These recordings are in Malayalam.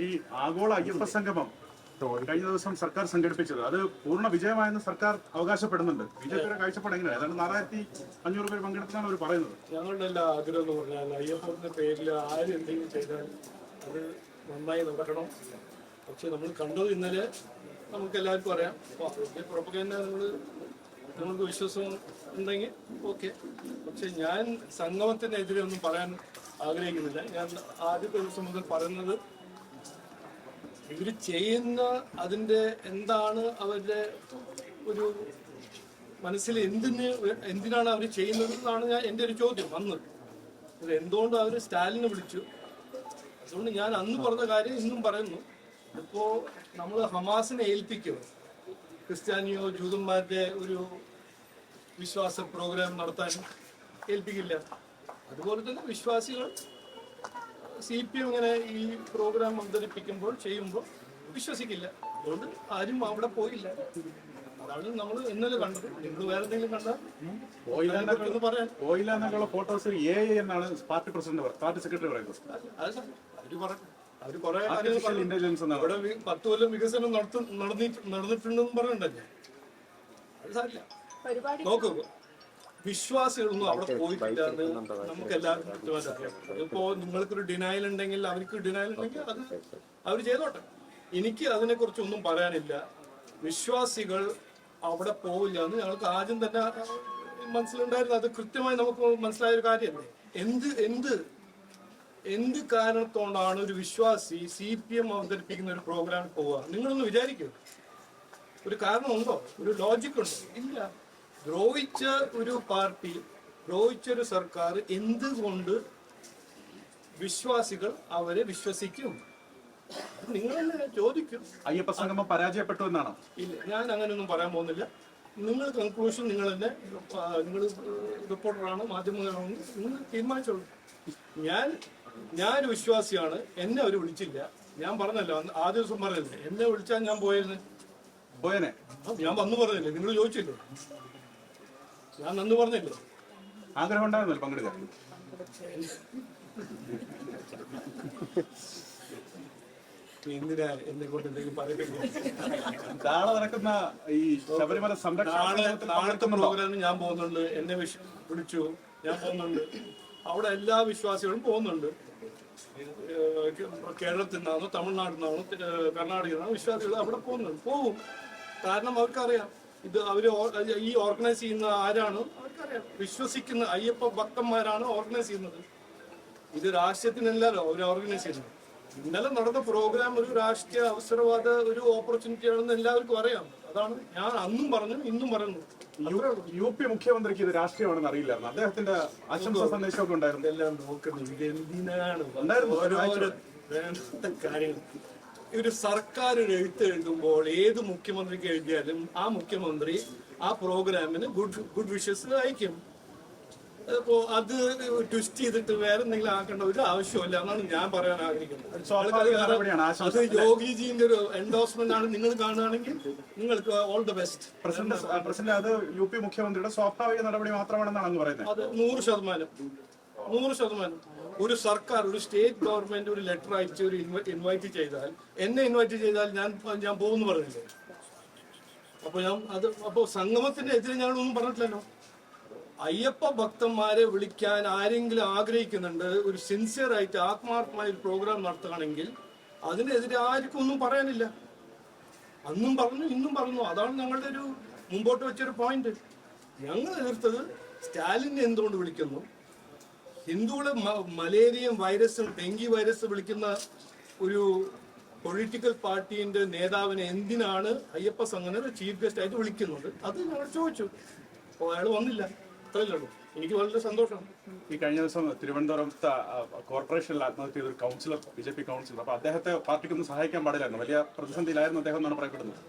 ഈ ആഗോള അയ്യപ്പ സംഗമം കഴിഞ്ഞ ദിവസം സർക്കാർ സംഘടിപ്പിച്ചത് അത് പൂർണ്ണ വിജയമായെന്ന് സർക്കാർ അവകാശപ്പെടുന്നുണ്ട്. ബിജെപിയുടെ കാഴ്ചപ്പാട് എങ്ങനെയാണ്? ഏതാണ്ട് 4500 പേര് പങ്കെടുത്താണ് അവർ പറയുന്നത്. ഞങ്ങളുടെ എല്ലാ ആഗ്രഹം എന്ന് പറഞ്ഞാൽ അയ്യപ്പന്റെ പേരിൽ ആര് എന്തെങ്കിലും ചെയ്താൽ അത് നന്നായി നടക്കണം. പക്ഷെ നമ്മൾ കണ്ടത് ഇന്നലെ നമുക്ക് എല്ലാവർക്കും അറിയാം. പ്രൊപ്പഗൻഡ നിങ്ങൾക്ക് വിശ്വാസം ഉണ്ടെങ്കിൽ ഓക്കെ. പക്ഷെ ഞാൻ സംഗമത്തിനെതിരെ ഒന്നും പറയാൻ ആഗ്രഹിക്കുന്നില്ല. ഞാൻ ആദ്യത്തെ ദിവസം മുതൽ പറയുന്നത് ഇവർ ചെയ്യുന്ന അതിൻ്റെ എന്താണ് അവരുടെ ഒരു മനസ്സിൽ എന്തിനാണ് അവർ ചെയ്യുന്നത് എന്നാണ് എൻ്റെ ഒരു ചോദ്യം. അന്ന് ഇത് എന്തുകൊണ്ട് അവർ സ്റ്റാലിനെ വിളിച്ചു, അതുകൊണ്ട് ഞാൻ അന്ന് പറഞ്ഞ കാര്യം ഇന്നും പറയുന്നു. ഇപ്പോൾ നമ്മൾ ഹമാസിനെ ഏൽപ്പിക്കും, ക്രിസ്ത്യാനിയോ ജൂതന്മാരുടെ ഒരു വിശ്വാസ പ്രോഗ്രാം നടത്താൻ ഏൽപ്പിക്കില്ല. അതുപോലെ തന്നെ വിശ്വാസികൾ CPM ഇങ്ങനെ ഈ പ്രോഗ്രാം അവതരിപ്പിക്കുമ്പോൾ ചെയ്യുമ്പോൾ വിശ്വസിക്കില്ല. അതുകൊണ്ട് ആരും അവിടെ പോയില്ല. അതാണ് നമ്മൾ ഇന്നലെ കണ്ടത്. നിങ്ങൾ വേറെ എന്തെങ്കിലും കണ്ടാൽ പറയാൻ പോയില്ല എന്നുള്ള ഫോട്ടോസ് എന്നാണ് പാർട്ടി പ്രസിഡന്റ് പാർട്ടി സെക്രട്ടറി പറയുന്നത്. അവര് കുറെ ഇന്റലിജൻസ് അവിടെ 10 കൊല്ലം വികസനം നടന്നിട്ടുണ്ടെന്ന് പറഞ്ഞിട്ടല്ലേ. അത് സാരില്ല. നോക്കൂ, വിശ്വാസികളൊന്നും അവിടെ പോയിട്ടില്ല എന്ന് നമുക്ക് എല്ലാവർക്കും കൃത്യമായിട്ട് അറിയാം. അതിപ്പോ നിങ്ങൾക്കൊരു ഡിനയൽ ഉണ്ടെങ്കിൽ അവർക്ക് ഡിനയൽ ഉണ്ടെങ്കിൽ അത് അവർ ചെയ്തോട്ടെ. എനിക്ക് അതിനെക്കുറിച്ചൊന്നും പറയാനില്ല. വിശ്വാസികൾ അവിടെ പോവില്ല എന്ന് ഞങ്ങൾക്ക് ആദ്യം തന്നെ മനസ്സിലുണ്ടായിരുന്നു. അത് കൃത്യമായി നമുക്ക് മനസ്സിലായ ഒരു കാര്യമല്ലേ. എന്ത് കാരണത്തോണ്ടാണ് ഒരു വിശ്വാസി CPM അവതരിപ്പിക്കുന്ന ഒരു പ്രോഗ്രാം പോവുക? നിങ്ങളൊന്ന് വിചാരിക്കൂ. ഒരു കാരണമുണ്ടോ? ഒരു ലോജിക് ഉണ്ടോ? ഇല്ല. ദ്രോഹിച്ച ഒരു പാർട്ടി, ദ്രോഹിച്ചൊരു സർക്കാർ എന്തുകൊണ്ട് വിശ്വാസികൾ അവരെ വിശ്വസിക്കും? നിങ്ങൾ തന്നെ ചോദിക്കും. അയ്യപ്പ സംഗമം പരാജയപ്പെട്ടു എന്നാണോ? ഇല്ല, ഞാൻ അങ്ങനെയൊന്നും പറയാൻ പോകുന്നില്ല. നിങ്ങൾ കൺക്ലൂഷൻ നിങ്ങൾ തന്നെ, നിങ്ങൾ റിപ്പോർട്ടറാണ്, മാധ്യമങ്ങളാണ്, നിങ്ങൾ തീരുമാനിച്ചോളൂ. ഞാനൊരു വിശ്വാസിയാണ്. എന്നെ അവർ വിളിച്ചില്ല. ഞാൻ പറഞ്ഞല്ലോ, ആദ്യ ദിവസം പറഞ്ഞില്ലേ, എന്നെ വിളിച്ചാൽ ഞാൻ പോയേനെ. ഞാൻ വന്നു പറഞ്ഞില്ലേ, നിങ്ങൾ ചോദിച്ചില്ലേ, ഞാൻ നന്ന് പറഞ്ഞില്ലേ. ആഗ്രഹം ഉണ്ടായിരുന്നല്ലോ പങ്കെടുക്കാൻ. എന്തിനാ എന്നെ കൊണ്ട് എന്തെങ്കിലും പറയപ്പെടുന്നത്? നാളെ നടക്കുന്ന ഈ ശബരിമല നാളത്തെ പ്രോഗ്രാമിന് ഞാൻ പോകുന്നുണ്ട്. എന്നെ വിളിച്ചു, ഞാൻ പോകുന്നുണ്ട്. അവിടെ എല്ലാ വിശ്വാസികളും പോകുന്നുണ്ട്. കേരളത്തിൽ നിന്നാണോ തമിഴ്നാട്ടിൽ നിന്നാണോ കർണാടകയിൽ നിന്നാണോ വിശ്വാസികൾ അവിടെ പോകും. കാരണം അവർക്കറിയാം ഇത് ഈ ഓർഗനൈസ് ചെയ്യുന്ന ആരാണ് അവർക്കറിയാം. വിശ്വസിക്കുന്ന അയ്യപ്പ ഭക്തന്മാരാണ് ഓർഗനൈസ് ചെയ്യുന്നത്. ഇത് രാഷ്ട്രീയത്തിനല്ലല്ലോ അവർ ഓർഗനൈസ് ചെയ്യുന്നത്. ഇന്നലെ നടന്ന പ്രോഗ്രാം ഒരു രാഷ്ട്രീയ അവസരവാദ ഒരു ഓപ്പർച്യൂണിറ്റി ആണെന്ന് എല്ലാവർക്കും അറിയാം. അതാണ് ഞാൻ അന്നും പറഞ്ഞു, ഇന്നും പറയുന്നു. UP മുഖ്യമന്ത്രിക്ക് ഇത് രാഷ്ട്രീയമാണെന്ന് അറിയില്ലായിരുന്നു. അദ്ദേഹത്തിന്റെ ആശംസാ സന്ദേശമൊക്കെ ഉണ്ടായിരുന്നു. എല്ലാം നോക്കുന്നത് ഇത് എന്തിനാണ് വേണ്ട കാര്യങ്ങൾ. ഒരു സർക്കാർ ഒരു എഴുതുമ്പോൾ ഏത് മുഖ്യമന്ത്രിക്ക് എഴുതിയാലും ആ മുഖ്യമന്ത്രി ആ പ്രോഗ്രാമിന് ഗുഡ് വിഷസ് അയക്കും. അപ്പോ അത് ട്വിസ്റ്റ് ചെയ്തിട്ട് വേറെ എന്തെങ്കിലും ആക്കേണ്ട ഒരു ആവശ്യമില്ല എന്നാണ് ഞാൻ പറയാൻ ആഗ്രഹിക്കുന്നത്. അത് യോഗിജിന്റെ ഒരു എൻഡോഴ്സ്മെന്റ് ആണ്. നിങ്ങൾ കാണുകയാണെങ്കിൽ നിങ്ങൾക്ക് ഓൾ ദ ബെസ്റ്റ്. പ്രസിഡന്റ്, അത് UP മുഖ്യമന്ത്രിയുടെ സ്വാഭാവിക നടപടി മാത്രമാണെന്നാണ് അങ്ങ് പറയുന്നത്. അത് 100%. ഒരു സർക്കാർ, ഒരു സ്റ്റേറ്റ് ഗവൺമെന്റ് ഒരു ലെറ്റർ അയച്ച് ഒരു ഇൻവൈറ്റ് ചെയ്താൽ, എന്നെ ഇൻവൈറ്റ് ചെയ്താൽ ഞാൻ പോകുന്നു പറഞ്ഞില്ലേ. അപ്പൊ സംഗമത്തിന്റെ എതിരെ ഞങ്ങളൊന്നും പറഞ്ഞിട്ടില്ലല്ലോ. അയ്യപ്പ ഭക്തന്മാരെ വിളിക്കാൻ ആരെങ്കിലും ആഗ്രഹിക്കുന്നുണ്ട്, ഒരു സിൻസിയർ ആയിട്ട് ആത്മാർത്ഥമായ ഒരു പ്രോഗ്രാം നടത്തുകയാണെങ്കിൽ അതിനെതിരെ ആർക്കും ഒന്നും പറയാനില്ല. അന്നും പറഞ്ഞു, ഇന്നും പറഞ്ഞു. അതാണ് ഞങ്ങളുടെ ഒരു മുമ്പോട്ട് വെച്ചൊരു പോയിന്റ്. ഞങ്ങൾ എതിർത്തത് സ്റ്റാലിനെ എന്തുകൊണ്ട് വിളിക്കുന്നു, ഹിന്ദുക്കളെ മലേറിയയും വൈറസും ഡെങ്കി വൈറസ് വിളിക്കുന്ന ഒരു പൊളിറ്റിക്കൽ പാർട്ടിന്റെ നേതാവിനെ എന്തിനാണ് അയ്യപ്പ സംഘടന ചീഫ് ഗസ്റ്റ് ആയിട്ട് വിളിക്കുന്നത്? അത് ഞങ്ങൾ ചോദിച്ചു. അപ്പോൾ അയാൾ വന്നില്ല. അത്രയല്ലേ ഉള്ളൂ. എനിക്ക് വളരെ സന്തോഷം. ഈ കഴിഞ്ഞ ദിവസം തിരുവനന്തപുരത്ത് കോർപ്പറേഷനിൽ ആത്മഹത്യ ചെയ്തൊരു കൗൺസിലർ, BJP കൗൺസിലർ, അപ്പൊ അദ്ദേഹത്തെ പാർട്ടിക്കൊന്നും സഹായിക്കാൻ പാടില്ലായിരുന്നു. വലിയ പ്രതിസന്ധിയിലായിരുന്നു അദ്ദേഹം എന്നാണ് പറയപ്പെടുന്നത്.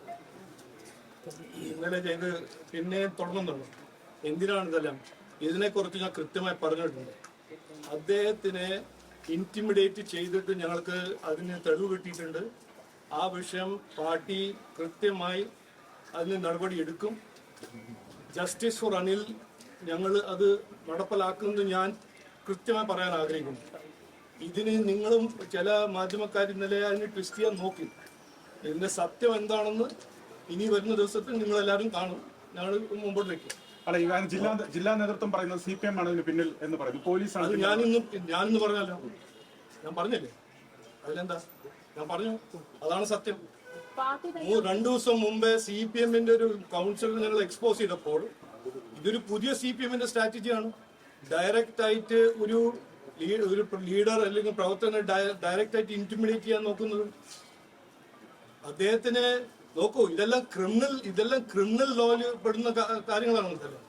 ഇന്നലെ ചെയ്ത് പിന്നെ തുടങ്ങുന്നുള്ളൂ. എന്തിനാണ് ഇതെല്ലാം? ഇതിനെക്കുറിച്ച് ഞാൻ കൃത്യമായി പറഞ്ഞിട്ടുണ്ട്. അദ്ദേഹത്തിനെ ഇന്റിമിഡേറ്റ് ചെയ്തിട്ട് ഞങ്ങൾക്ക് അതിന് തെളിവ് കിട്ടിയിട്ടുണ്ട്. ആ വിഷയം പാർട്ടി കൃത്യമായി അതിന് നടപടി എടുക്കും. ജസ്റ്റിസ് ഫോർ അനിൽ ഞങ്ങൾ അത് നടപ്പിലാക്കുന്നത് ഞാൻ കൃത്യമായി പറയാൻ ആഗ്രഹിക്കുന്നു. ഇതിന് നിങ്ങളും ചില മാധ്യമക്കാർ ഇന്നലെ അതിന് ട്വിസ്റ്റ് ചെയ്യാൻ നോക്കി. ഇതിന്റെ സത്യം എന്താണെന്ന് ഇനി വരുന്ന ദിവസത്തിൽ നിങ്ങൾ എല്ലാവരും കാണും. ഞങ്ങൾ മുമ്പോട്ട് വെക്കും. അല്ല, ഈ ജില്ലാ നേതൃത്വം പറയുന്നത് CPM ആണ് ഇതിന് പിന്നിൽ എന്ന് പറയുന്നു. പോലീസാണ്. അത് ഞാനിന്ന് പറഞ്ഞല്ലോ, ഞാൻ പറഞ്ഞില്ലേ, അതിലെന്താ ഞാൻ പറഞ്ഞു, അതാണ് സത്യം. 2 ദിവസം മുമ്പേ CPM-ന്റെ ഒരു കൗൺസിലർ ഞങ്ങൾ എക്സ്പോസ് ചെയ്തപ്പോൾ ഇതൊരു പുതിയ CPM-ന്റെ സ്ട്രാറ്റജിയാണ്. ഡയറക്റ്റ് ആയിട്ട് ഒരു ലീഡർ അല്ലെങ്കിൽ പ്രവർത്തകനെ ഡയറക്റ്റ് ആയിട്ട് ഇന്റിമിഡേറ്റ് ചെയ്യാൻ നോക്കുന്നത്. അദ്ദേഹത്തിന് നോക്കൂ, ഇതെല്ലാം ക്രിമിനൽ ലോയിൽ പെടുന്ന കാര്യങ്ങളാണ്. ഇതെല്ലാം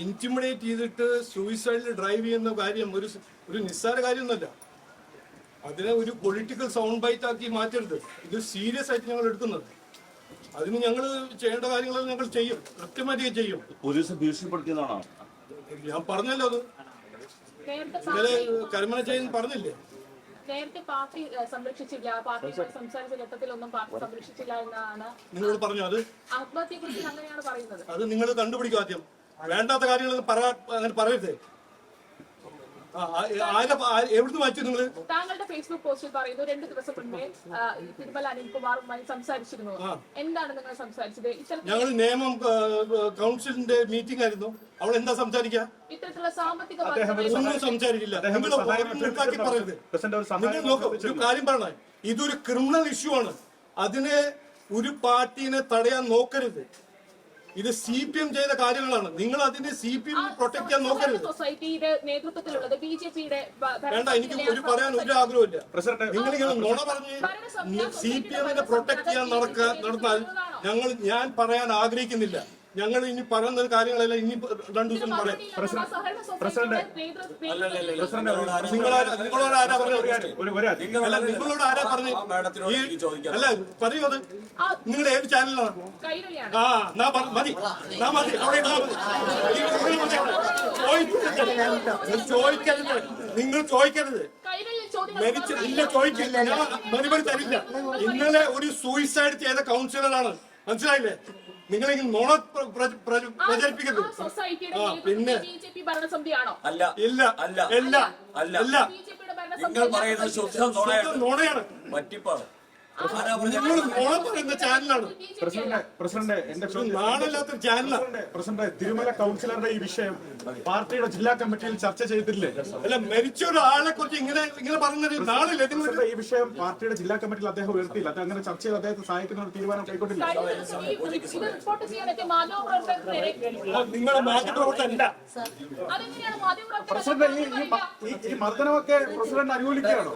ഇന്റിമിഡേറ്റ് ചെയ്തിട്ട് സൂയിസൈഡിൽ ഡ്രൈവ് ചെയ്യുന്ന കാര്യം ഒരു നിസ്സാര കാര്യമൊന്നുമല്ല. അതിനെ ഒരു പൊളിറ്റിക്കൽ സൗണ്ട് ബൈറ്റ് ആക്കി മാറ്റരുത്. ഇത് സീരിയസ് ആയിട്ട് ഞങ്ങൾ എടുക്കുന്നത്. അതിന് ഞങ്ങൾ ചെയ്യേണ്ട കാര്യങ്ങളെല്ലാം ഞങ്ങൾ ചെയ്യും, കൃത്യമായിട്ട് ചെയ്യും. പോലീസ് ഭീഷണിപ്പെടുത്തിയതാണോ? ഞാൻ പറഞ്ഞല്ലോ, അത് ഇന്നലെ കരുമന ചെയ്യുന്ന പറഞ്ഞില്ലേ. നേരത്തെ പാർട്ടി സംരക്ഷിച്ചില്ല, പാർട്ടിയുമായി സംസാരിച്ച ഘട്ടത്തിലൊന്നും പാർട്ടി സംരക്ഷിച്ചില്ല എന്നാണ് നിങ്ങളോട് പറഞ്ഞു. അത് ആത്മഹത്യയെ കുറിച്ച് അങ്ങനെയാണ് പറയുന്നത്. അത് നിങ്ങൾ കണ്ടുപിടിക്കും ആദ്യം. വേണ്ടാത്ത കാര്യങ്ങൾ അങ്ങനെ പറയരുതേ. എവിടുന്ന് മാറ്റി നിങ്ങൾ? താങ്കളുടെ ഫേസ്ബുക്ക് പോസ്റ്റിൽ പറയുന്നു 2 ദിവസം മുൻപേ തിരുമല അനിൽകുമാറുമായി സംസാരിച്ചിരുന്നു. എന്താണ് നിങ്ങൾ സംസാരിച്ചത്? ഞങ്ങൾ നിയമം കൗൺസിലിന്റെ മീറ്റിംഗ് ആയിരുന്നു. അവൾ എന്താ സംസാരിക്കുക? ഇത്തരത്തിലുള്ള സാമ്പത്തിക ഒന്നും സംസാരിക്കില്ല. നിങ്ങൾ പറയരുത്. നിങ്ങൾ നോക്കൂ, ഒരു കാര്യം പറഞ്ഞ, ഇതൊരു ക്രിമിനൽ ഇഷ്യൂ ആണ്. അതിനെ ഒരു പാർട്ടീനെ തടയാൻ നോക്കരുത്. ഇത് CPM ചെയ്ത കാര്യങ്ങളാണ്. നിങ്ങൾ അതിനെ CPM പ്രൊട്ടക്ട് ചെയ്യാൻ നോക്കരുത്. സൊസൈറ്റിയുടെ നേതൃത്വത്തിലുള്ളത് BJP-യുടെ വേണ്ട, എനിക്ക് പറയാൻ ഒരു ആഗ്രഹമില്ല. നിങ്ങളിങ്ങനെ നുണ പറഞ്ഞ് CPM-നെ പ്രൊട്ടക്ട് ചെയ്യാൻ നടന്നാൽ ഞാൻ പറയാൻ ആഗ്രഹിക്കുന്നില്ല. ഞങ്ങൾ ഇനി പറയുന്ന കാര്യങ്ങളെല്ലാം ഇനി 2 ദിവസം പറയാം. നിങ്ങളോട് ആരാ പറഞ്ഞു? അല്ല, പറയൂ. അത് നിങ്ങൾ ഏത് ചാനലാണ്? മതി. ചോദിക്കരുത്. നിങ്ങൾ ചോദിക്കരുത്. ഇല്ല, ചോദിക്കില്ല. ഞാൻ മറുപടി തരില്ല. ഇന്നലെ ഒരു സൂയിസൈഡ് ചെയ്ത കൗൺസിലറാണ്, മനസ്സിലായില്ലേ? നിങ്ങളിങ്ങനെ നുണ പ്രചരിപ്പിക്കരുത്. പിന്നെ ഇല്ല, നിങ്ങൾ പറയുന്നത് ശുദ്ധ നുണയാണ്, പറ്റിപ്പാണ്. നിങ്ങൾ നുണ പറയുന്ന ചാനലാണ്. പ്രസിഡന്റ്, എന്റെ നാടല്ലാത്ത ചാനലാണ്. പ്രസിഡന്റ്, തിരുമല കൗൺസിലറുടെ ഈ വിഷയം പാർട്ടിയുടെ ജില്ലാ കമ്മിറ്റിയിൽ ചർച്ച ചെയ്തിട്ടില്ലേ? അല്ല, മരിച്ച ഒരാളെ കുറിച്ച് ഇങ്ങനെ പറഞ്ഞത് നാളില്ല. ഈ വിഷയം പാർട്ടിയുടെ ജില്ലാ കമ്മിറ്റിയിൽ അദ്ദേഹം ഉയർത്തിയില്ല. അത് അങ്ങനെ ചർച്ച ചെയ്ത് അദ്ദേഹത്തെ സഹായിക്കുന്ന ഒരു തീരുമാനം കൈക്കൊണ്ടില്ല. നിങ്ങളെ മാധ്യമപ്രവർത്തകരല്ല. പ്രസിഡന്റ്, ഈ മർദ്ദനമൊക്കെ പ്രസിഡന്റ് അനുകൂലിക്കുകയാണോ?